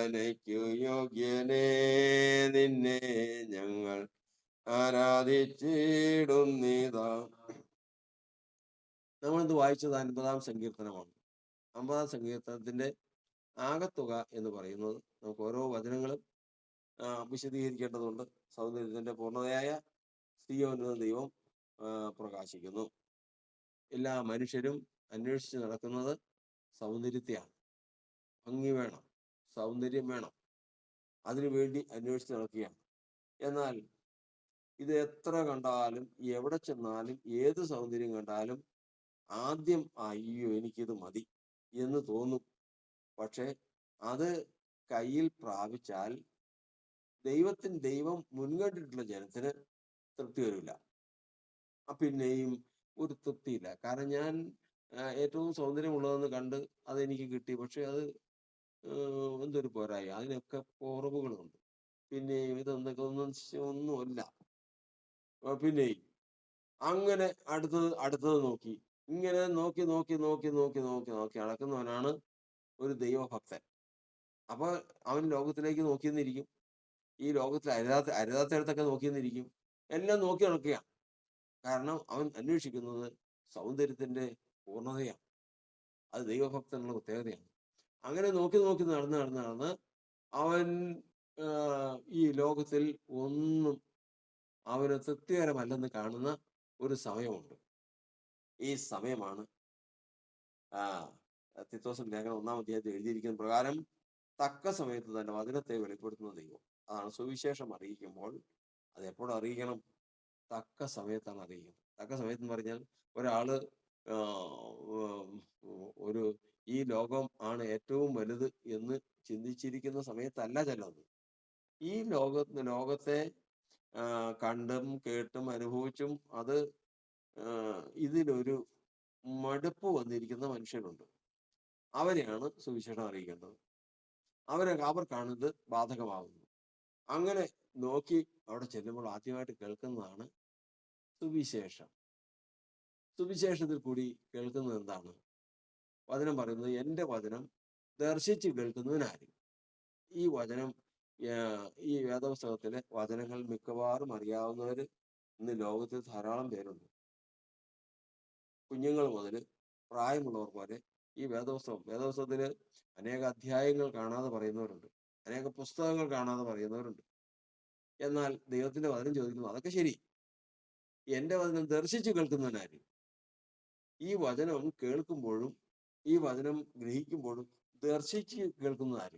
ആരാധനയ്ക്കു യോഗ്യനേ, നിന്നെ ഞങ്ങൾ ആരാധിച്ചിടുന്നിതാ. നമ്മളിത് വായിച്ചത് 50-ാം സങ്കീർത്തനമാണ്. 50-ാം സങ്കീർത്തനത്തിന്റെ ആകത്തുക എന്ന് പറയുന്നത്, നമുക്ക് ഓരോ വചനങ്ങളും വിശദീകരിക്കേണ്ടതുണ്ട്. സൗന്ദര്യത്തിന്റെ പൂർണ്ണതയായ സിയോനിൽ ദൈവം പ്രകാശിക്കുന്നു. എല്ലാ മനുഷ്യരും അന്വേഷിച്ച് നടക്കുന്നത് സൗന്ദര്യത്തെയാണ്. ഭംഗി വേണം, സൗന്ദര്യം വേണം, അതിനുവേണ്ടി അന്വേഷിച്ച് നടക്കുകയാണ്. എന്നാൽ ഇത് എത്ര കണ്ടാലും, എവിടെ ചെന്നാലും, ഏത് സൗന്ദര്യം കണ്ടാലും ആദ്യം അയ്യോ എനിക്കിത് മതി എന്ന് തോന്നും. പക്ഷെ അത് കയ്യിൽ പ്രാപിച്ചാൽ ദൈവം മുൻകണ്ടിട്ടുള്ള ജനത്തിന് തൃപ്തി വരില്ല. പിന്നെയും ഒരു തൃപ്തിയില്ല. കാരണം ഞാൻ ഏറ്റവും സൗന്ദര്യമുള്ളതെന്ന് കണ്ട് അതെനിക്ക് കിട്ടി, പക്ഷെ അത് എന്തൊരു പോരായി, അതിനൊക്കെ കുറവുകളുണ്ട്. പിന്നെയും ഇതൊന്നൊക്കെ ഒന്നുമല്ല. പിന്നെയും അങ്ങനെ അടുത്തത് നോക്കി, ഇങ്ങനെ നോക്കി നോക്കി നോക്കി നോക്കി നോക്കി നോക്കി നടക്കുന്നവനാണ് ഒരു ദൈവഭക്തൻ. അപ്പൊ അവൻ ലോകത്തിലേക്ക് നോക്കിയെന്നിരിക്കും, ഈ ലോകത്തിൽ അരുതാത്തയിടത്തൊക്കെ നോക്കിയെന്നിരിക്കും, എല്ലാം നോക്കി നടക്കുകയാണ്. കാരണം അവൻ അന്വേഷിക്കുന്നത് സൗന്ദര്യത്തിന്റെ പൂർണ്ണതയാണ്. അത് ദൈവഭക്തനുള്ള പ്രത്യേകതയാണ്. അങ്ങനെ നോക്കി നോക്കി നടന്ന് അവൻ ഈ ലോകത്തിൽ ഒന്നും അവന് തൃപ്തികരമല്ലെന്ന് കാണുന്ന ഒരു സമയമുണ്ട്. ഈ സമയമാണ് തീത്തോസിന്റെ ലേഖനം 1-ാം അധ്യായത്തിൽ എഴുതിയിരിക്കുന്ന പ്രകാരം തക്ക സമയത്ത് തന്നെ വചനത്തെ വെളിപ്പെടുത്തുന്ന ദൈവം. അതാണ് സുവിശേഷം അറിയിക്കുമ്പോൾ അത് എപ്പോഴും അറിയിക്കണം, തക്ക സമയത്താണ് അറിയിക്കുന്നത്. തക്ക സമയത്ത് എന്ന് പറഞ്ഞാൽ ഒരാള് ഒരു ഈ ലോകം ആണ് ഏറ്റവും വലുത് എന്ന് ചിന്തിച്ചിരിക്കുന്ന സമയത്തല്ല ചെല്ലുന്നത്. ഈ ലോകത്തെ കണ്ടും കേട്ടും അനുഭവിച്ചും അത് ഇതിലൊരു മടുപ്പ് വന്നിരിക്കുന്ന മനുഷ്യരുണ്ട്. അവരെയാണ് സുവിശേഷം അറിയിക്കേണ്ടത്. അവർക്കാണ് ഇത് ബാധകമാകുന്നത്. അങ്ങനെ നോക്കി അവിടെ ചെല്ലുമ്പോൾ ആദ്യമായിട്ട് കേൾക്കുന്നതാണ് സുവിശേഷം. സുവിശേഷത്തിൽ കൂടി കേൾക്കുന്നത് എന്താണ്? വചനം പറയുന്നത്, എൻ്റെ വചനം ദർശിച്ച് കേൾക്കുന്നതിനാരും. ഈ വചനം, ഈ വേദപുസ്തകത്തിലെ വചനങ്ങൾ മിക്കവാറും അറിയാവുന്നവർ ഇന്ന് ലോകത്തിൽ ധാരാളം പേരുണ്ട്. കുഞ്ഞുങ്ങൾ മുതൽ പ്രായമുള്ളവർ വരെ ഈ വേദപുസ്തകത്തില് അനേക അധ്യായങ്ങൾ കാണാതെ പറയുന്നവരുണ്ട്, അനേക പുസ്തകങ്ങൾ കാണാതെ പറയുന്നവരുണ്ട്. എന്നാൽ ദൈവത്തിന്റെ വചനം ചോദിക്കുന്നു, അതൊക്കെ ശരി, എൻ്റെ വചനം ദർശിച്ച് കേൾക്കുന്നവനാര്? ഈ വചനം കേൾക്കുമ്പോഴും ഈ വചനം ഗ്രഹിക്കുമ്പോഴും ദർശിച്ച് കേൾക്കുന്നതാര്?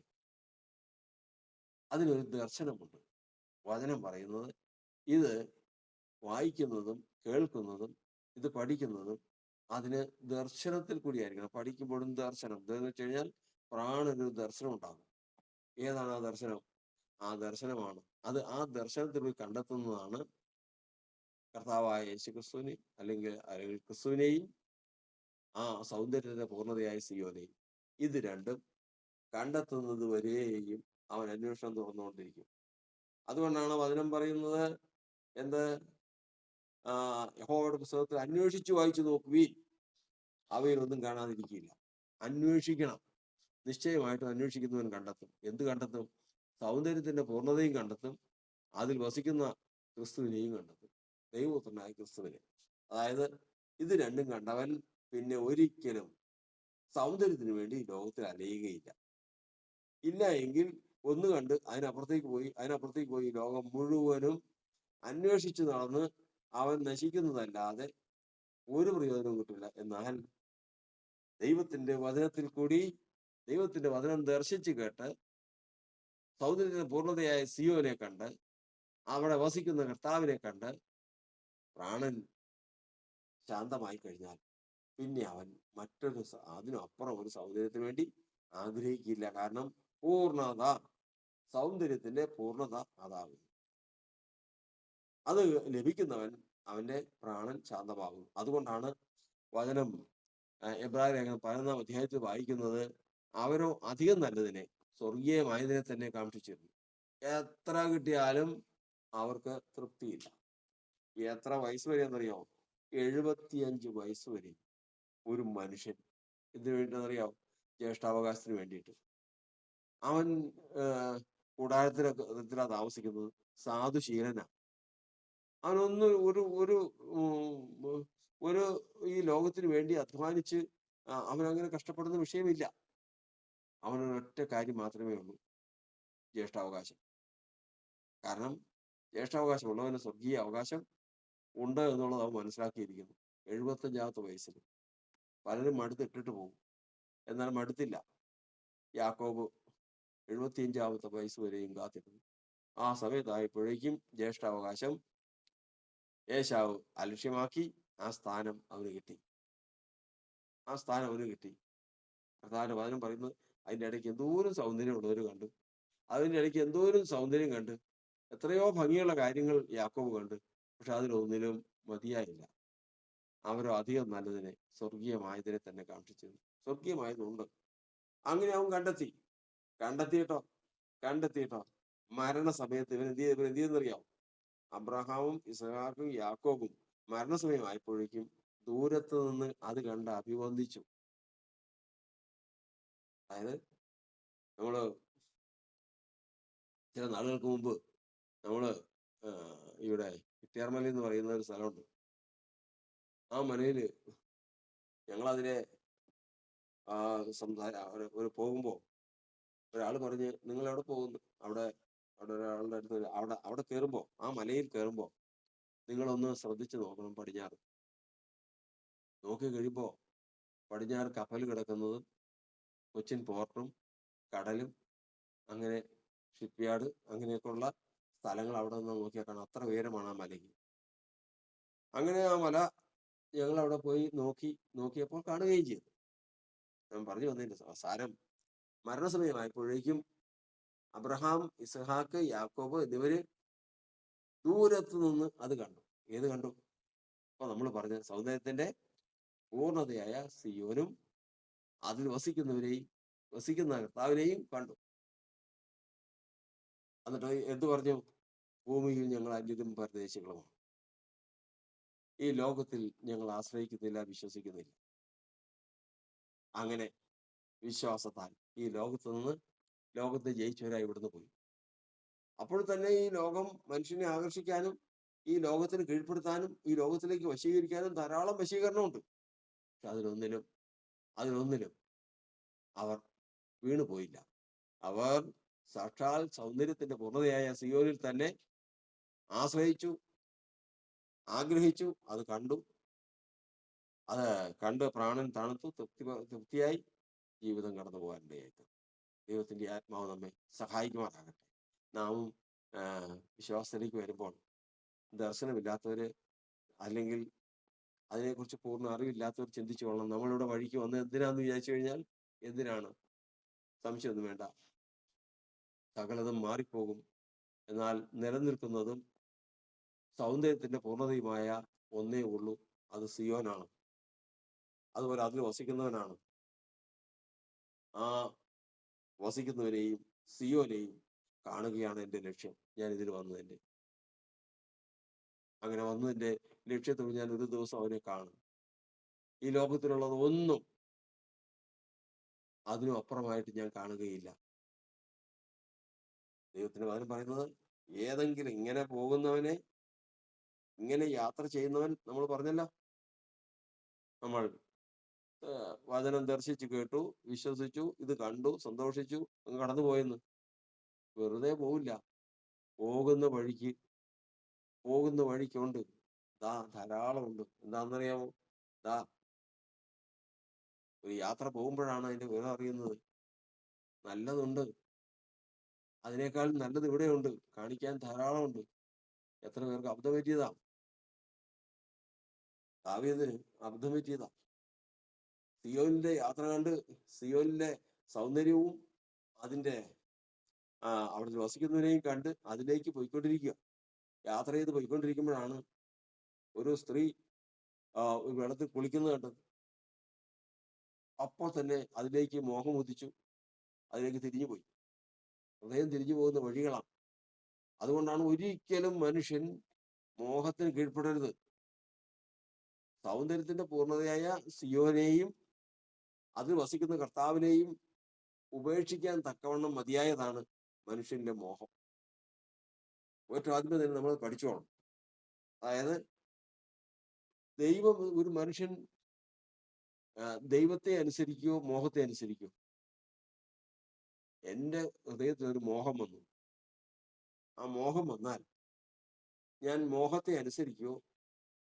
അതിനൊരു ദർശനമുണ്ട്. വചനം പറയുന്നത് ഇത് വായിക്കുന്നതും കേൾക്കുന്നതും ഇത് പഠിക്കുന്നതും അതിന് ദർശനത്തിൽ കൂടിയായിരിക്കണം. പഠിക്കുമ്പോഴും ദർശനം എന്താന്ന് വെച്ച് കഴിഞ്ഞാൽ പ്രാണനൊരു ദർശനം ഉണ്ടാകും. ഏതാണ് ആ ദർശനം? ആ ദർശനമാണ്, അത് ആ ദർശനത്തിൽ പോയി കണ്ടെത്തുന്നതാണ് കർത്താവായ യേശു ക്രിസ്തുവിനെയും അല്ലെങ്കിൽ ക്രിസ്തുവിനെയും ആ സൗന്ദര്യത്തിന്റെ പൂർണ്ണതയായ സിയോനെയും. ഇത് രണ്ടും കണ്ടെത്തുന്നത് വരെയും അവൻ അന്വേഷണം തുറന്നുകൊണ്ടിരിക്കും. അതുകൊണ്ടാണ് വചനം പറയുന്നത്, എന്ത്? യഹോവയുടെ പുസ്തകത്തിൽ അന്വേഷിച്ചു വായിച്ചു നോക്കുവീൻ, അവയിലൊന്നും കാണാതിരിക്കില്ല. അന്വേഷിക്കണം. നിശ്ചയമായിട്ടും അന്വേഷിക്കുന്നവൻ കണ്ടെത്തും. എന്ത് കണ്ടെത്തും? സൗന്ദര്യത്തിന്റെ പൂർണ്ണതയും കണ്ടെത്തും, അതിൽ വസിക്കുന്ന ക്രിസ്തുവിനെയും കണ്ടെത്തും, ദൈവപുത്രനായ ക്രിസ്തുവിനെ. അതായത് ഇത് രണ്ടും കണ്ടവൻ പിന്നെ ഒരിക്കലും സൗന്ദര്യത്തിന് വേണ്ടി ലോകത്തിൽ അലയുകയില്ല. ഇല്ല എങ്കിൽ ഒന്ന് കണ്ട് അതിനപ്പുറത്തേക്ക് പോയി ലോകം മുഴുവനും അന്വേഷിച്ചു നടന്ന് അവൻ നശിക്കുന്നതല്ലാതെ ഒരു പ്രയോജനവും കിട്ടില്ല. എന്നാൽ ദൈവത്തിന്റെ വചനത്തിൽ കൂടി, ദൈവത്തിന്റെ വചനം ദർശിച്ച് കേട്ട് സൗന്ദര്യത്തിന്റെ പൂർണ്ണതയായ സിയോനെ കണ്ട് അവിടെ വസിക്കുന്ന കർത്താവിനെ കണ്ട് പ്രാണൻ ശാന്തമായി കഴിഞ്ഞാൽ പിന്നെ അവൻ അതിനപ്പുറം ഒരു സൗന്ദര്യത്തിന് വേണ്ടി ആഗ്രഹിക്കില്ല. കാരണം പൂർണ്ണത, സൗന്ദര്യത്തിന്റെ പൂർണ്ണത അതാകുന്നു. അത് ലഭിക്കുന്നവൻ, അവന്റെ പ്രാണൻ ശാന്തമാകും. അതുകൊണ്ടാണ് വചനം എബ്രായ ലേഖനം 11-ാം അധ്യായത്തിൽ വായിക്കുന്നത്, അവരോ അധികം നല്ലതിനെ, സ്വർഗീയമായതിനെ തന്നെ കാക്ഷിച്ചിരുന്നു. എത്ര കിട്ടിയാലും അവർക്ക് തൃപ്തിയില്ല. എത്ര വയസ്സ് വരെ എന്നറിയാമോ? 75 വയസ്സ് വരെ ഒരു മനുഷ്യൻ എന്തിനു വേണ്ടിയെന്നറിയാമോ? ജ്യേഷ്ഠാവകാശത്തിന് വേണ്ടിയിട്ട്. അവൻ കൂടാരത്തിലാ താമസിക്കുന്നത്. സാധുശീലനാ. അവനൊന്നും ഒരു ഒരു ഉം, ഒരു ഈ ലോകത്തിന് വേണ്ടി അധ്വാനിച്ച് അവനങ്ങനെ കഷ്ടപ്പെടുന്ന വിഷയമില്ല. അവനൊരൊറ്റ കാര്യം മാത്രമേ ഉള്ളൂ, ജ്യേഷ്ഠാവകാശം. കാരണം ജ്യേഷ്ഠാവകാശമുള്ളവന് സ്വർഗീയ അവകാശം ഉണ്ട് എന്നുള്ളത് അവൻ മനസ്സിലാക്കിയിരിക്കുന്നു. 75ാമത്തെ വയസ്സിൽ പലരും മടുത്തിട്ടിട്ട് പോകും. എന്നാൽ മടുത്തില്ല. യാക്കോബ് 75ാമത്തെ വയസ്സ് വരെയും കാത്തിരുന്നു. ആ സമയത്തായപ്പോഴേക്കും ജ്യേഷ്ഠാവകാശം ഏശാവ് അലക്ഷ്യമാക്കി. ആ സ്ഥാനം അവന് കിട്ടി. ആ സ്ഥാനം അവന് കിട്ടി. കർത്താവിന്റെ വചനം പറയുന്നത് അതിൻ്റെ ഇടയ്ക്ക് എന്തോരം സൗന്ദര്യമുള്ളവർ കണ്ടു. അതിൻ്റെ ഇടയ്ക്ക് എന്തോരം സൗന്ദര്യം കണ്ട്, എത്രയോ ഭംഗിയുള്ള കാര്യങ്ങൾ യാക്കോബ് കണ്ട്. പക്ഷെ അതിലൊന്നിലും മതിയായില്ല. അവരോ അധികം നല്ലതിനെ, സ്വർഗീയമായതിനെ തന്നെ കാക്ഷിച്ചിരുന്നു. സ്വർഗീയമായതുണ്ട്. അങ്ങനെ അവൻ കണ്ടെത്തിയിട്ടോ മരണസമയത്ത് ഇവൻ എന്ത് ചെയ്തെന്നറിയാം? അബ്രഹാമും ഇസ്ഹാക്കും യാക്കോബും മരണസമയമായപ്പോഴേക്കും ദൂരത്ത് നിന്ന് അത് കണ്ട് അഭിവന്ദിച്ചു. അതായത് നമ്മള് ചില നാളുകൾക്ക് മുമ്പ് നമ്മള് ഇവിടെ ഇട്ടിയാർമല എന്ന് പറയുന്ന ഒരു സ്ഥലമുണ്ട്. ആ മലയില് ഞങ്ങളതിനെ ഒരു പോകുമ്പോ ഒരാൾ പറഞ്ഞ്, നിങ്ങൾ എവിടെ പോകുന്നു? അവിടെ അവിടെ ഒരാളുടെ അടുത്ത് അവിടെ കയറുമ്പോ, ആ മലയിൽ കയറുമ്പോ നിങ്ങളൊന്ന് ശ്രദ്ധിച്ചു നോക്കണം പടിഞ്ഞാറ്. നോക്കി കഴിയുമ്പോ പടിഞ്ഞാറ് കപ്പൽ കിടക്കുന്നതും കൊച്ചിൻ പോർട്ടും കടലും അങ്ങനെ ഷിപ്പ്യാർഡ് അങ്ങനെയൊക്കെയുള്ള സ്ഥലങ്ങൾ അവിടെ നിന്ന് നോക്കിയാൽ കാണാം. അത്ര ഉയരമാണ് ആ മലയ്ക്ക്. അങ്ങനെ ആ മല ഞങ്ങൾ അവിടെ പോയി നോക്കിയപ്പോൾ കാണുകയും ചെയ്തു. ഞാൻ പറഞ്ഞു വന്നതിന്റെ സാരം, മരണസമയമായപ്പോഴേക്കും അബ്രഹാം, ഇസ്ഹാക്ക്, യാക്കോബ് എന്നിവര് ദൂരത്ത് നിന്ന് അത് കണ്ടു. ഏത് കണ്ടു? അപ്പൊ നമ്മൾ പറഞ്ഞ സൗന്ദര്യത്തിന്റെ പൂർണ്ണതയായ സിയോനും അതിൽ വസിക്കുന്ന കർത്താവിനെയും കണ്ടു. എന്നിട്ട് എന്ത് പറഞ്ഞു? ഭൂമിയിൽ ഞങ്ങൾ അന്യരും പരദേശികളുമാണ്. ഈ ലോകത്തിൽ ഞങ്ങൾ ആശ്രയിക്കുന്നില്ല, വിശ്വസിക്കുന്നില്ല. അങ്ങനെ വിശ്വാസത്താൽ ഈ ലോകത്തെ ജയിച്ചവരായി ഇവിടുന്ന് പോയി. അപ്പോൾ തന്നെ ഈ ലോകം മനുഷ്യനെ ആകർഷിക്കാനും ഈ ലോകത്തിന് കീഴ്പ്പെടുത്താനും ഈ ലോകത്തിലേക്ക് വശീകരിക്കാനും ധാരാളം വശീകരണമുണ്ട്. പക്ഷെ അതിനൊന്നിലും അവർ വീണുപോയില്ല. അവർ സാക്ഷാൽ സൗന്ദര്യത്തിന്റെ പൂർണ്ണതയായ സിയോനിൽ തന്നെ ആശ്രയിച്ചു, ആഗ്രഹിച്ചു, അത് കണ്ട് പ്രാണൻ തണുത്തു, തൃപ്തിയായി ജീവിതം കടന്നു പോകാനിടയായി. ദൈവത്തിന്റെ ആത്മാവ് നമ്മെ സഹായിക്കുമാറാകട്ടെ. നാമും വിശ്വാസത്തിലേക്ക് വരുമ്പോൾ ദർശനമില്ലാത്തവര്, അല്ലെങ്കിൽ അതിനെക്കുറിച്ച് പൂർണ്ണ അറിവില്ലാത്തവർ ചിന്തിച്ചു കൊള്ളണം, നമ്മളിവിടെ വഴിക്ക് വന്ന് എന്തിനാന്ന് വിചാരിച്ചു കഴിഞ്ഞാൽ എന്തിനാണ്? സംശയമൊന്നും വേണ്ട. സകലതും മാറിപ്പോകും. എന്നാൽ നിലനിൽക്കുന്നതും സൗന്ദര്യത്തിന്റെ പൂർണ്ണതയുമായ ഒന്നേ ഉള്ളൂ, അത് സിയോനാണ്. അതുപോലെ അതിൽ വസിക്കുന്നവനാണ്. ആ വസിക്കുന്നവരെയും സിയോനെയും കാണുകയാണ് എൻ്റെ ലക്ഷ്യം. ഞാൻ ഇതിൽ വന്നതിൻ്റെ അങ്ങനെ വന്നതിൻ്റെ ലക്ഷ്യത്തോട് ഞാൻ ഒരു ദിവസം അവനെ കാണും. ഈ ലോകത്തിലുള്ളത് ഒന്നും അതിനും അപ്പുറമായിട്ട് ഞാൻ കാണുകയില്ല. ദൈവത്തിന് വചനം പറയുന്നത്, ഏതെങ്കിലും ഇങ്ങനെ പോകുന്നവനെ, ഇങ്ങനെ യാത്ര ചെയ്യുന്നവൻ, നമ്മൾ പറഞ്ഞല്ലോ, നമ്മൾ വചനം ദർശിച്ചു, കേട്ടു, വിശ്വസിച്ചു, ഇത് കണ്ടു, സന്തോഷിച്ചു, കടന്നു പോയെന്ന് വെറുതെ പോവില്ല. പോകുന്ന വഴിക്കുണ്ട് ധാരാളമുണ്ട്. എന്താണെന്നറിയാമോ? ഒരു യാത്ര പോകുമ്പോഴാണ് അതിന്റെ വിവരം അറിയുന്നത്. നല്ലതുണ്ട്, അതിനേക്കാൾ നല്ലത് ഇവിടെയുണ്ട്, കാണിക്കാൻ ധാരാളമുണ്ട്. എത്ര പേർക്ക് അബദ്ധം പറ്റിയതാ? ദാവീദിന് അബദ്ധം പറ്റിയതാ. സിയോനിലെ യാത്ര കണ്ട് സിയോനിലെ സൗന്ദര്യവും അതിന്റെ അവിടെ വസിക്കുന്നവരെയും കണ്ട് അതിലേക്ക് യാത്ര ചെയ്ത് പോയിക്കൊണ്ടിരിക്കുമ്പോഴാണ് ഒരു സ്ത്രീ വെള്ളത്തിൽ കുളിക്കുന്നത് കണ്ടത്. അപ്പോൾ തന്നെ അതിലേക്ക് മോഹം ഉദിച്ചു, അതിലേക്ക് തിരിഞ്ഞുപോയി. ഹൃദയം തിരിഞ്ഞു പോകുന്ന വഴികളാണ്. അതുകൊണ്ടാണ് ഒരിക്കലും മനുഷ്യൻ മോഹത്തിന് കീഴ്പ്പെടരുത്. സൗന്ദര്യത്തിന്റെ പൂർണ്ണതയായ സിയോനെയും അതിൽ വസിക്കുന്ന കർത്താവിനെയും ഉപേക്ഷിക്കാൻ തക്കവണ്ണം മതിയായതാണ് മനുഷ്യന്റെ മോഹം. ഏറ്റവും ആദ്യമേ തന്നെ നമ്മൾ പഠിച്ചോണം. അതായത് ദൈവം ഒരു മനുഷ്യൻ ദൈവത്തെ അനുസരിക്കുകയോ മോഹത്തെ അനുസരിക്കുകയോ. എൻ്റെ ഹൃദയത്തിൽ ഒരു മോഹം വന്നു. ആ മോഹം വന്നാൽ ഞാൻ മോഹത്തെ അനുസരിക്കുകയോ,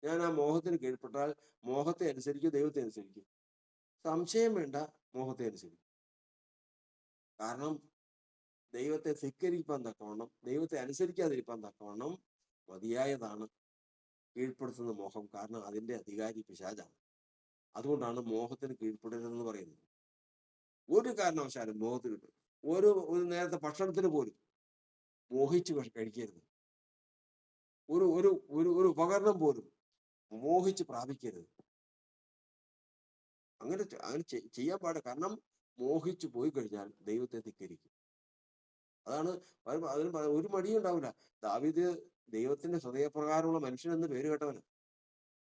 ഞാൻ ആ മോഹത്തിന് കീഴ്പ്പെട്ടാൽ മോഹത്തെ അനുസരിക്കുകയോ ദൈവത്തെ അനുസരിക്കും. സംശയം വേണ്ട, മോഹത്തെ അനുസരിക്കും. കാരണം ദൈവത്തെ ധിക്കരിപ്പാൻ തക്കവണ്ണം, ദൈവത്തെ അനുസരിക്കാതിരിക്കാൻ തക്കവണ്ണം മതിയായതാണ് കീഴ്പ്പെടുത്തുന്ന മോഹം. കാരണം അതിന്റെ അധികാരി പിശാചാണ്. അതുകൊണ്ടാണ് മോഹത്തിന് കീഴ്പ്പെടരുതെന്ന് പറയുന്നത്. ഒരു കാരണവശാലും മോഹത്തിന് ഒരു നേരത്തെ ഭക്ഷണത്തിന് പോലും മോഹിച്ച് കഴിക്കരുത്. ഒരു ഒരു ഒരു ഒരു ഉപകരണം പോലും മോഹിച്ച് പ്രാപിക്കരുത്. അങ്ങനെ അങ്ങനെ ചെയ്യാൻ പാടില്ല. കാരണം മോഹിച്ചു പോയി കഴിഞ്ഞാൽ ദൈവത്തെ ധിക്കരിക്കും. അതാണ് അതിന് ഒരു മടിയും ഉണ്ടാവില്ല. ദാവീദ് ദൈവത്തിന്റെ ഹൃദയപ്രകാരമുള്ള മനുഷ്യൻ എന്ന് പേര് കേട്ടവന്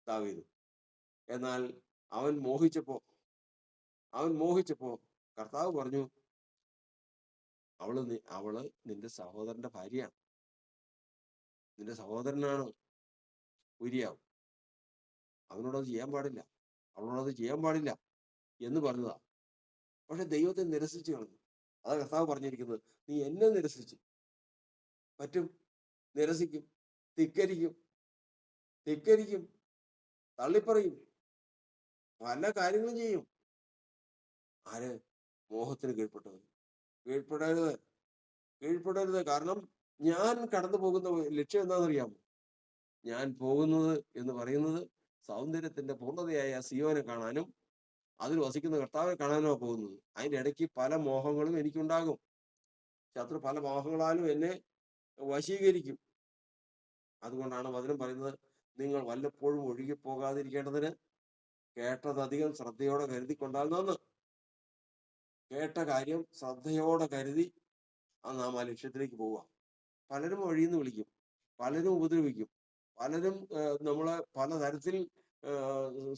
ദാവീദ്. എന്നാൽ അവൻ മോഹിച്ചപ്പോ കർത്താവ് പറഞ്ഞു, അവള് നിന്റെ സഹോദരന്റെ ഭാര്യയാണ്, നിന്റെ സഹോദരനാണ് ഉരിയാവ്, അവനോടത് ചെയ്യാൻ പാടില്ല, അവളോടത് ചെയ്യാൻ പാടില്ല എന്ന് പറഞ്ഞതാ. പക്ഷെ ദൈവത്തെ നിരസിച്ചു കളഞ്ഞു. അതാ കർത്താവ് പറഞ്ഞിരിക്കുന്നത്, നീ എന്നെ നിരസിച്ച് പറ്റും, നിരസിക്കും, ധിക്കരിക്കും, തള്ളിപ്പറയും, പല കാര്യങ്ങളും ചെയ്യും. ആര്? മോഹത്തിന് കീഴ്പ്പെടരുത്. കാരണം ഞാൻ കടന്നു പോകുന്ന ലക്ഷ്യം എന്താണെന്നറിയാമോ? ഞാൻ പോകുന്നത് എന്ന് പറയുന്നത് സൗന്ദര്യത്തിന്റെ പൂർണ്ണതയായ സിയോനെ കാണാനും അതിൽ വസിക്കുന്ന കർത്താവിനെ കാണാനുമാണ് പോകുന്നത്. അതിന്റെ ഇടയ്ക്ക് പല മോഹങ്ങളും എനിക്കുണ്ടാകും. ശത്രു പല മോഹങ്ങളാലും എന്നെ വശീകരിക്കും. അതുകൊണ്ടാണ് വചനം പറയുന്നത്, നിങ്ങൾ വല്ലപ്പോഴും ഒഴുകിപ്പോകാതിരിക്കേണ്ടതിന് കേട്ടതധികം ശ്രദ്ധയോടെ കരുതിക്കൊണ്ടാൽ നന്ന്. കേട്ട കാര്യം ശ്രദ്ധയോടെ കരുതി നാം ആ ലക്ഷ്യത്തിലേക്ക് പോവുക. പലരും വഴിയെന്ന് വിളിക്കും, പലരും ഉപദ്രവിക്കും, പലരും നമ്മളെ പലതരത്തിൽ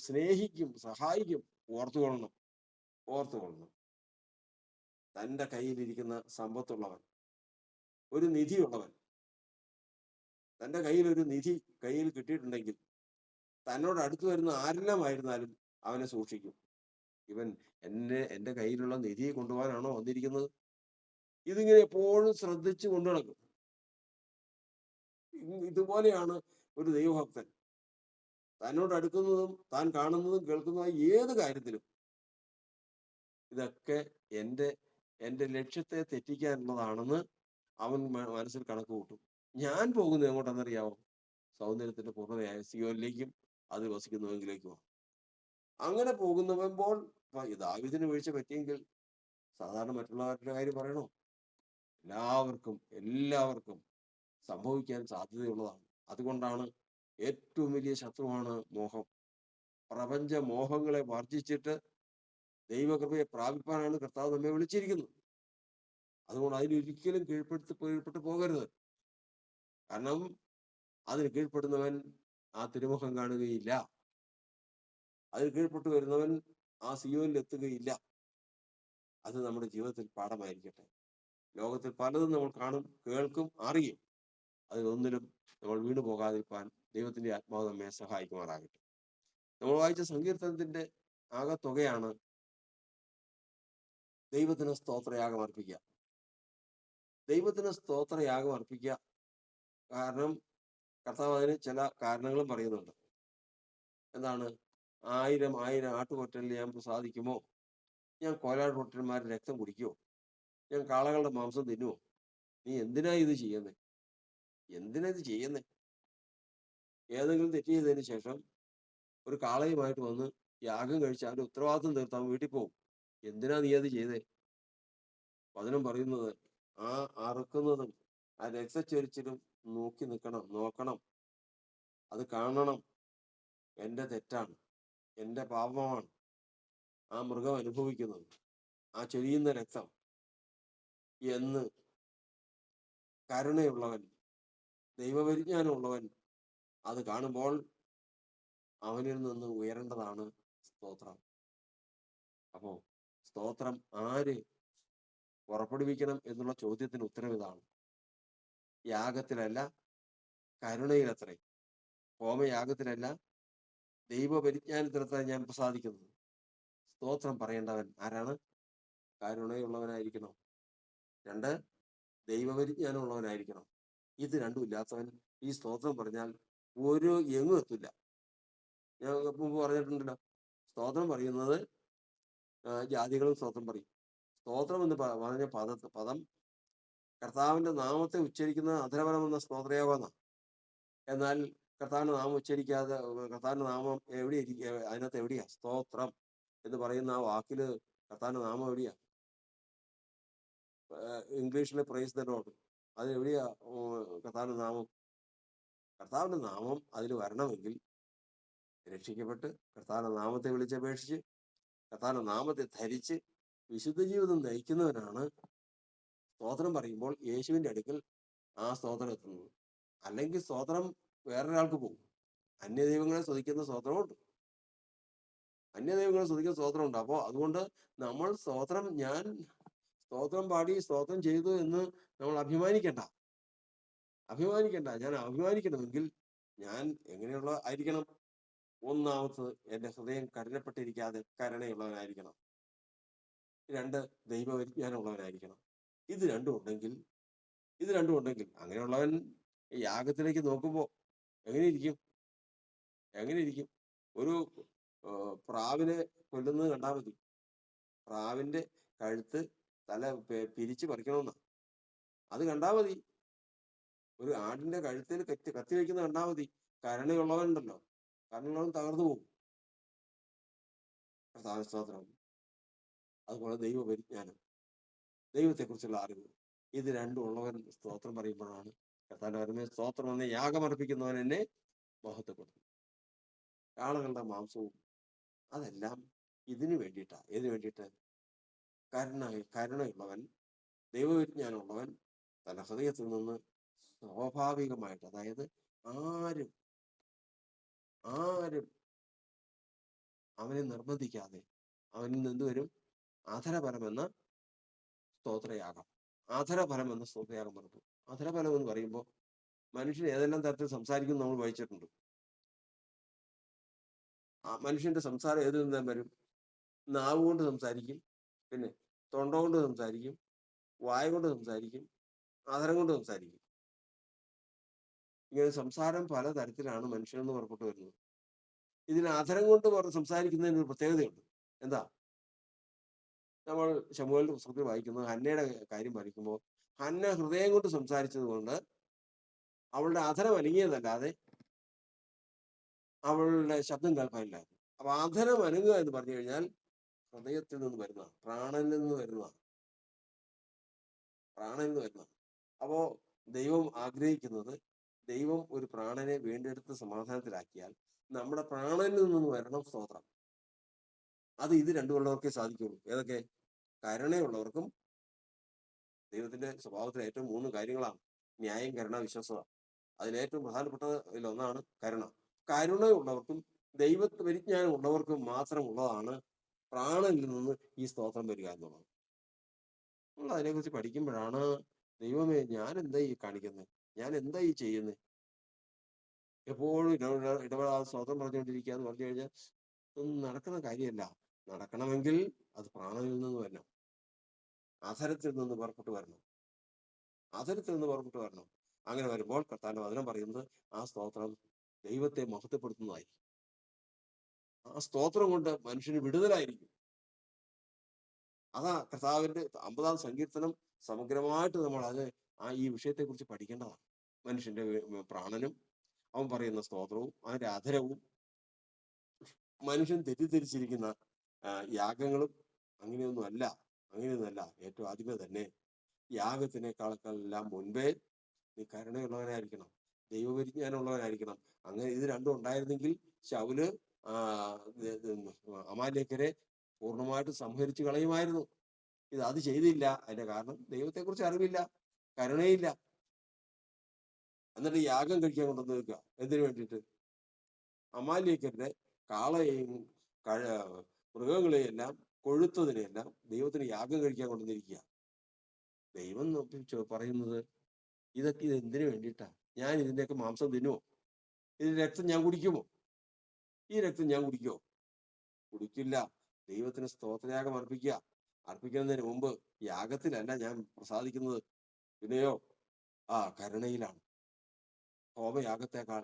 സ്നേഹിക്കും, സഹായിക്കും. ഓർത്തുകൊള്ളണം. തൻ്റെ കയ്യിലിരിക്കുന്ന സമ്പത്തുള്ളവൻ, ഒരു നിധിയുള്ളവൻ, തൻ്റെ കയ്യിൽ ഒരു നിധി കയ്യിൽ കിട്ടിയിട്ടുണ്ടെങ്കിൽ തന്നോട് അടുത്ത് വരുന്ന ആരെല്ലാം ആയിരുന്നാലും അവനെ സൂക്ഷിക്കും. ഇവൻ എൻ്റെ കയ്യിലുള്ള നിധിയെ കൊണ്ടുപോകാനാണോ വന്നിരിക്കുന്നത്? ഇതിങ്ങനെ എപ്പോഴും ശ്രദ്ധിച്ചു കൊണ്ടു നടക്കും. ഇതുപോലെയാണ് ഒരു ദൈവഭക്തൻ. തന്നോട് അടുക്കുന്നതും താൻ കാണുന്നതും കേൾക്കുന്നതുമായ ഏത് കാര്യത്തിലും ഇതൊക്കെ എൻ്റെ ലക്ഷ്യത്തെ തെറ്റിക്കാനുള്ളതാണെന്ന് അവൻ മനസ്സിൽ കണക്ക് കൂട്ടും. ഞാൻ പോകുന്നത് എങ്ങോട്ടെന്നറിയാമോ? സൗന്ദര്യത്തിന്റെ പൂർണ്ണതയായ സിയോനിലേക്കും അത് വസിക്കുന്നവെങ്കിലേക്കുമാണ്. അങ്ങനെ പോകുന്നവമ്പോൾ ദാവീദിന് വീഴ്ച പറ്റിയെങ്കിൽ സാധാരണ മറ്റുള്ളവരുടെ കാര്യം പറയണോ? എല്ലാവർക്കും സംഭവിക്കാൻ സാധ്യതയുള്ളതാണ്. അതുകൊണ്ടാണ് ഏറ്റവും വലിയ ശത്രുവാണ് മോഹം. പ്രപഞ്ച മോഹങ്ങളെ വർജിച്ചിട്ട് ദൈവകൃപയെ പ്രാപിപ്പാനാണ് കർത്താവ് നമ്മെ വിളിച്ചിരിക്കുന്നത്. അതുകൊണ്ട് അതിനൊരിക്കലും കീഴ്പ്പെട്ട് പോകരുത്. കാരണം അതിന് കീഴ്പ്പെടുന്നവൻ ആ തിരുമുഖം കാണുകയില്ല. അതിന് കീഴ്പ്പെട്ടു വരുന്നവൻ ആ സിയോനിൽ എത്തുകയില്ല. അത് നമ്മുടെ ജീവിതത്തിൽ പാഠമായിരിക്കട്ടെ. ലോകത്തിൽ പലതും നമ്മൾ കാണും, കേൾക്കും, അറിയും. അതിലൊന്നിലും നമ്മൾ വീണു പോകാതിരിക്കാൻ ദൈവത്തിന്റെ ആത്മാവ് നമ്മെ സഹായിക്കുമാറാകട്ടെ. നമ്മൾ വായിച്ച സങ്കീർത്തനത്തിന്റെ ആകത്തുകയാണ് ദൈവത്തിന് സ്തോത്രയാഗം അർപ്പിക്കുക. ദൈവത്തിന് സ്തോത്രയാഗം അർപ്പിക്കുക. കാരണം കർത്താവ് അതിന് ചില കാരണങ്ങളും പറയുന്നുണ്ട്. എന്താണ്? 1000 ആട്ടുകൊറ്റലിൽ ഞാൻ പ്രസാദിക്കുമോ? ഞാൻ കോലാട്ടുകൊറ്റന്മാരുടെ രക്തം കുടിക്കുമോ? ഞാൻ കാളകളുടെ മാംസം തിന്നുമോ? നീ എന്തിനാ ഇത് ചെയ്യുന്നത്? ഏതെങ്കിലും തെറ്റ് ചെയ്തതിന് ശേഷം ഒരു കാളയുമായിട്ട് വന്ന് യാഗം കഴിച്ച് അവന്റെ ഉത്തരവാദിത്വം തീർത്താൻ വീട്ടിൽ പോകും. എന്തിനാ നീ അത് ചെയ്തേ? വചനം പറയുന്നത്, ആ അറുക്കുന്നതും ആ രക്തച്ചൊരിച്ചിലും നോക്കണം, അത് കാണണം. എൻ്റെ തെറ്റാണ്, എൻ്റെ പാപമാണ് ആ മൃഗം അനുഭവിക്കുന്നത്, ആ ചൊരിയുന്ന രക്തം എന്ന് കരുണയുള്ളവൻ, ദൈവപരിജ്ഞാനമുള്ളവൻ അത് കാണുമ്പോൾ അവനിൽ നിന്ന് ഉയരേണ്ടതാണ് സ്തോത്രം. അപ്പോ സ്തോത്രം ആര് പുറപ്പെടുവിക്കണം എന്നുള്ള ചോദ്യത്തിന് ഉത്തരം ഇതാണ്: യാഗത്തിലല്ല, കരുണയിലത്രേ. ഹോമയാഗത്തിലല്ല, ദൈവപരിജ്ഞാനത്തിലത്ര ഞാൻ പ്രസാദിക്കുന്നത്. സ്തോത്രം പറയേണ്ടവൻ ആരാണ്? കരുണയുള്ളവനായിരിക്കണം. 2, ദൈവപരിജ്ഞാനം ഉള്ളവനായിരിക്കണം. ഇത് രണ്ടും ഇല്ലാത്തവൻ ഈ സ്തോത്രം പറഞ്ഞാൽ ഒരു എങ്ങും എത്തില്ല. ഞാൻ മുമ്പ് പറഞ്ഞിട്ടുണ്ടല്ലോ, സ്തോത്രം പറയുന്നത് ജാതികളും സ്തോത്രം പറയും. സ്തോത്രം എന്ന് പറഞ്ഞ പദം കർത്താവിന്റെ നാമത്തെ ഉച്ചരിക്കുന്ന അധരബലം എന്ന സ്തോത്രയാകുന്ന. എന്നാൽ കർത്താവിന്റെ നാമം ഉച്ചരിക്കാതെ, കർത്താവിന്റെ നാമം എവിടെ ഇരിക്കുക? അതിനകത്ത് എവിടെയാ സ്തോത്രം എന്ന് പറയുന്ന ആ വാക്കില് കർത്താവിന്റെ നാമം എവിടെയാ? ഇംഗ്ലീഷിലെ പ്രൈസ് ദ ലോർഡ്, അത് എവിടെയാ കർത്താവിന്റെ നാമം? കർത്താവിന്റെ നാമം അതിൽ വരണമെങ്കിൽ രക്ഷിക്കപ്പെട്ട് കർത്താവിന്റെ നാമത്തെ വിളിച്ചപേക്ഷിച്ച് കർത്താവിന്റെ നാമത്തെ ധരിച്ച് വിശുദ്ധ ജീവിതം നയിക്കുന്നവനാണ് സ്തോത്രം പറയുമ്പോൾ യേശുവിന്റെ അടുക്കൽ ആ സ്തോത്രം എത്തുന്നത്. അല്ലെങ്കിൽ സ്തോത്രം വേറൊരാൾക്ക് പോകും. അന്യദൈവങ്ങളെ സ്തുതിക്കുന്ന സ്തോത്രമുണ്ട്, അന്യദൈവങ്ങളെ സ്തുതിക്കുന്ന സ്തോത്രമുണ്ട്. അപ്പോൾ അതുകൊണ്ട് നമ്മൾ ഞാൻ സ്തോത്രം പാടി സ്തോത്രം ചെയ്തു എന്ന് നമ്മൾ അഭിമാനിക്കണ്ട. ഞാൻ അഭിമാനിക്കണമെങ്കിൽ ഞാൻ എങ്ങനെയുള്ള ആയിരിക്കണം? ഒന്നാമത്, എൻ്റെ ഹൃദയം കഠിനപ്പെട്ടിരിക്കാതെ കരുണയുള്ളവനായിരിക്കണം. 2, ദൈവവിജ്ഞാനമുള്ളവനായിരിക്കണം. ഇത് രണ്ടും ഉണ്ടെങ്കിൽ അങ്ങനെയുള്ളവൻ യാഗത്തിലേക്ക് നോക്കുമ്പോൾ എങ്ങനെയിരിക്കും? ഒരു പ്രാവിനെ കൊല്ലുന്നത് കണ്ടാൽ മതി. പ്രാവിന്റെ കഴുത്ത് തല പിരിച്ച് പറിക്കണമെന്ന അത് കണ്ടാൽ മതി. ഒരു ആടിന്റെ കഴുത്തിൽ കത്തി വയ്ക്കുന്നത് കണ്ടാൽ മതി. കരുണയുള്ളവനുണ്ടല്ലോ, കരുണയുള്ളവൻ തകർന്നു പോകും. സ്തോത്രം. അതുപോലെ ദൈവപരിജ്ഞാനം, ദൈവത്തെക്കുറിച്ചുള്ള അറിവ്, ഇത് രണ്ടും ഉള്ളവൻ സ്തോത്രം പറയുമ്പോഴാണ് കർത്താവിന്റെ സ്തോത്രം എന്ന യാഗമർപ്പിക്കുന്നവൻ എന്നെ മഹത്വപ്പെടുത്തും. കാളകളുടെ മാംസവും അതെല്ലാം ഇതിനു വേണ്ടിയിട്ടാ. ഏതിനു വേണ്ടിയിട്ട്? കരുണയുള്ളവൻ, ദൈവവിജ്ഞാനമുള്ളവൻ തന്റെ ഹൃദയത്തിൽ നിന്ന് സ്വാഭാവികമായിട്ട്, അതായത് ആരും അവനെ നിർബന്ധിക്കാതെ അവനിൽ നിന്ന് വരും അധരഫലമെന്ന സ്തോത്രയാഗം. അധരഫലം എന്ന സ്തോത്രയാഗം പറഞ്ഞു. അധരഫലം എന്ന് പറയുമ്പോൾ മനുഷ്യൻ ഏതെല്ലാം തരത്തിൽ സംസാരിക്കും നമ്മൾ വായിച്ചിട്ടുണ്ട്. മനുഷ്യന്റെ സംസാരം ഏതിൽ നിന്നും വരും? നാവ് കൊണ്ട് സംസാരിക്കും, പിന്നെ തൊണ്ട കൊണ്ട് സംസാരിക്കും, വായ കൊണ്ട് സംസാരിക്കും, ആധാരം കൊണ്ട് സംസാരിക്കും. ഇങ്ങനെ സംസാരം പലതരത്തിലാണ് മനുഷ്യനിൽ നിന്ന് പുറപ്പെട്ടു വരുന്നത്. ഇതിന് ആധാരം കൊണ്ട് സംസാരിക്കുന്നതിന് ഒരു പ്രത്യേകതയുണ്ട്. എന്താ? നമ്മൾ ശമൂവേലിന്റെ പുസ്തകത്തിൽ വായിക്കുന്നത് ഹന്നയുടെ കാര്യം വായിക്കുമ്പോൾ, ഹന്ന ഹൃദയം കൊണ്ട് സംസാരിച്ചത് കൊണ്ട് അവളുടെ അധരം അനങ്ങിയതല്ലാതെ അവളുടെ ശബ്ദം കേൾക്കാനില്ലായിരുന്നു. അപ്പൊ അധരം അനങ്ങുക എന്ന് പറഞ്ഞു കഴിഞ്ഞാൽ ഹൃദയത്തിൽ നിന്ന് വരുന്ന, പ്രാണനിൽ നിന്ന് വരുന്ന. അപ്പോ ദൈവം ആഗ്രഹിക്കുന്നത്, ദൈവം ഒരു പ്രാണനെ വീണ്ടെടുത്ത് സമാധാനത്തിലാക്കിയാൽ നമ്മുടെ പ്രാണനിൽ നിന്ന് വരണം സ്തോത്രം. അത് ഇത് രണ്ടുമുള്ളവർക്കേ സാധിക്കുള്ളൂ. ഏതൊക്കെ? കരുണയുള്ളവർക്കും. ദൈവത്തിന്റെ സ്വഭാവത്തിൽ ഏറ്റവും 3 കാര്യങ്ങളാണ്: ന്യായം, കരുണ, വിശ്വസത. അതിലേറ്റവും പ്രധാനപ്പെട്ടതിലൊന്നാണ് കരുണ. കരുണയുള്ളവർക്കും ദൈവപരിജ്ഞാനം ഉള്ളവർക്കും മാത്രമുള്ളതാണ് പ്രാണനിൽ നിന്ന് ഈ സ്തോത്രം വരിക എന്നുള്ളത്. നമ്മൾ അതിനെക്കുറിച്ച് പഠിക്കുമ്പോഴാണ്, ദൈവമേ, ഞാൻ എന്താ ഈ കാണിക്കുന്നത്? ഞാൻ എന്താ ഈ ചെയ്യുന്നത്? എപ്പോഴും ഇടപെടാതെ സ്തോത്രം പറഞ്ഞുകൊണ്ടിരിക്കുക എന്ന് പറഞ്ഞു കഴിഞ്ഞാൽ ഒന്നും നടക്കുന്ന കാര്യമല്ല. നടക്കണമെങ്കിൽ അത് പ്രാണനിൽ നിന്ന് വരണം, അധരത്തിൽ നിന്ന് പുറപ്പെട്ടു വരണം. അങ്ങനെ വരുമ്പോൾ കർത്താവിന്റെ വചനം പറയുന്നത് ആ സ്തോത്രം ദൈവത്തെ മഹത്വപ്പെടുത്തുന്നതായിരിക്കും. ആ സ്തോത്രം കൊണ്ട് മനുഷ്യന് വിടുതലായിരിക്കും. അതാ കർത്താവിന്റെ 50-ാം സങ്കീർത്തനം സമഗ്രമായിട്ട് നമ്മൾ ഈ വിഷയത്തെ കുറിച്ച് പഠിക്കേണ്ടതാണ്. മനുഷ്യന്റെ പ്രാണനും അവൻ പറയുന്ന സ്തോത്രവും അവന്റെ അധരവും മനുഷ്യൻ തെറ്റിദ്ധരിച്ചിരിക്കുന്ന യാഗങ്ങളും അങ്ങനെയൊന്നുമല്ല. ഏറ്റവും ആദ്യമേ തന്നെ യാഗത്തിനേക്കാളെല്ലാം മുൻപേ നീ കരുണയുള്ളവനായിരിക്കണം, ദൈവപരിജ്ഞാനമുള്ളവനായിരിക്കണം. അങ്ങനെ ഇത് രണ്ടും ഉണ്ടായിരുന്നെങ്കിൽ ശൗല് അമാലേക്കരെ പൂർണ്ണമായിട്ട് സംഹരിച്ചു കളയുമായിരുന്നു. അത് ചെയ്തില്ല. അതിന്റെ കാരണം ദൈവത്തെക്കുറിച്ച് അറിവില്ല, കരുണയില്ല. എന്നിട്ട് യാഗം കഴിക്കാൻ കൊണ്ടുവന്ന് വെക്കുക. എന്തിനു വേണ്ടിയിട്ട്? അമാലേക്കരുടെ കാളയെയും മൃഗങ്ങളെയെല്ലാം കൊഴുത്തതിനെയെല്ലാം ദൈവത്തിന് യാഗം കഴിക്കാൻ കൊണ്ടുവന്നിരിക്കുക. ദൈവം പറയുന്നത് ഇതൊക്കെ ഇത് എന്തിനു വേണ്ടിയിട്ടാ? ഞാൻ ഇതിന്റെയൊക്കെ മാംസം തിന്നുവോ? ഇതിന്റെ രക്തം ഞാൻ കുടിക്കുമോ? ഈ രക്തം ഞാൻ കുടിക്കുമോ? കുടിക്കില്ല. ദൈവത്തിന് സ്തോത്രയാഗം അർപ്പിക്കുക. അർപ്പിക്കുന്നതിന് മുമ്പ് യാഗത്തിലല്ല ഞാൻ പ്രസാദിക്കുന്നത്, പിന്നെയോ കരുണയിലാണ്. ഹോമയാഗത്തെക്കാൾ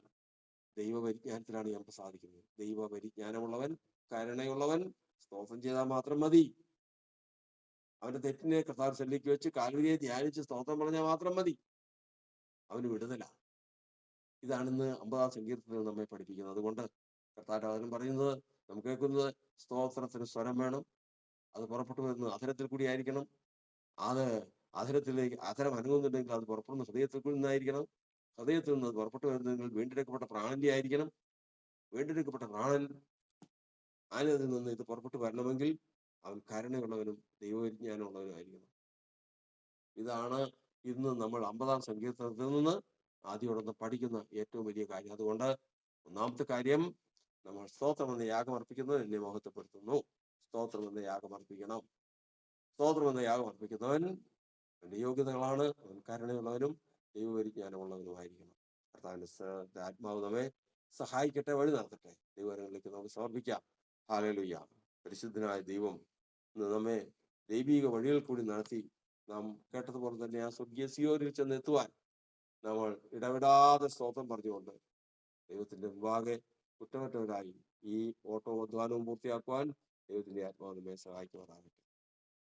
ദൈവപരിജ്ഞാനത്തിലാണ് ഞാൻ പ്രസാദിക്കുന്നത്. ദൈവപരിജ്ഞാനമുള്ളവൻ, കരുണയുള്ളവൻ സ്തോത്രം ചെയ്താൽ മാത്രം മതി. അവന്റെ തെറ്റിനെ കർത്താവ് സന്നിധിക്ക് വെച്ച് കാൽവരിയെ ധ്യാനിച്ച് സ്തോത്രം പറഞ്ഞാൽ മാത്രം മതി. അവന് വിടുതലാണ്. ഇതാണിന്ന് 50-ാം സങ്കീർത്തനത്തിൽ നമ്മെ പഠിപ്പിക്കുന്നത്. അതുകൊണ്ട് കർത്താവിന്റെ വചനം പറയുന്നത്, നാം കേൾക്കുന്നത് സ്തോത്രത്തിന് സ്വരം വേണം. അത് പുറപ്പെട്ടു വരുന്നത് അധരത്തിൽ കൂടി ആയിരിക്കണം. അത് അധരം അനങ്ങുന്നുണ്ടെങ്കിൽ അത് പുറപ്പെടുന്ന ഹൃദയത്തിൽ നിന്നായിരിക്കണം. ഹൃദയത്തിൽ നിന്ന് അത് പുറപ്പെട്ടു വരുന്നെങ്കിൽ വീണ്ടെടുക്കപ്പെട്ട പ്രാണന്റെ ആയിരിക്കണം. വീണ്ടെടുക്കപ്പെട്ട പ്രാണൻ ആനതിൽ നിന്ന് ഇത് പുറപ്പെട്ടു വരണമെങ്കിൽ അവൻ കരുണയുള്ളവനും ദൈവവിജ്ഞാനമുള്ളവനുമായിരിക്കണം. ഇതാണ് ഇന്ന് നമ്മൾ 50-ാം സങ്കീർത്തനത്തിൽ നിന്ന് ആദ്യോടൊന്ന് പഠിക്കുന്ന ഏറ്റവും വലിയ കാര്യം. അതുകൊണ്ട് ഒന്നാമത്തെ കാര്യം, നമ്മൾ സ്തോത്രം എന്ന യാഗം അർപ്പിക്കുന്നത് എന്നെ മഹത്വപ്പെടുത്തുന്നു. സ്തോത്രം എന്ന യാഗം അർപ്പിക്കണം. സ്തോത്രം എന്ന യാഗം അർപ്പിക്കുന്നവൻ അവന്റെ യോഗ്യതകളാണ്. അവൻ കരുണയുള്ളവനും ദൈവപരിജ്ഞാനമുള്ളവനുമായിരിക്കണം. കർത്താവിന്റെ ആത്മാവ് നമ്മെ സഹായിക്കട്ടെ, വഴി നടത്തട്ടെ. ദൈവങ്ങളിലേക്ക് നമുക്ക് സമർപ്പിക്കാം. ഹല്ലേലൂയ. പരിശുദ്ധനായ ദൈവം ഇന്ന് നമ്മെ ദൈവിക വഴികൾ കൂടി നടത്തി നാം കേട്ടതുപോലെ തന്നെ ആ സ്വർഗീയ സിയോനിൽ ചെന്ന് എത്തുവാൻ നമ്മൾ ഇടവിടാതെ സ്തോത്രം പറഞ്ഞുകൊണ്ട് ദൈവത്തിന്റെ മുമ്പാകെ കുറ്റമറ്റവരായി ഈ ഓട്ടവും അധ്വാനവും പൂർത്തിയാക്കുവാൻ ദൈവത്തിന്റെ ആത്മാവ് നമ്മെ സഹായിക്കുവാനാകട്ടെ.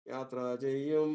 യാത്ര ചെയ്യും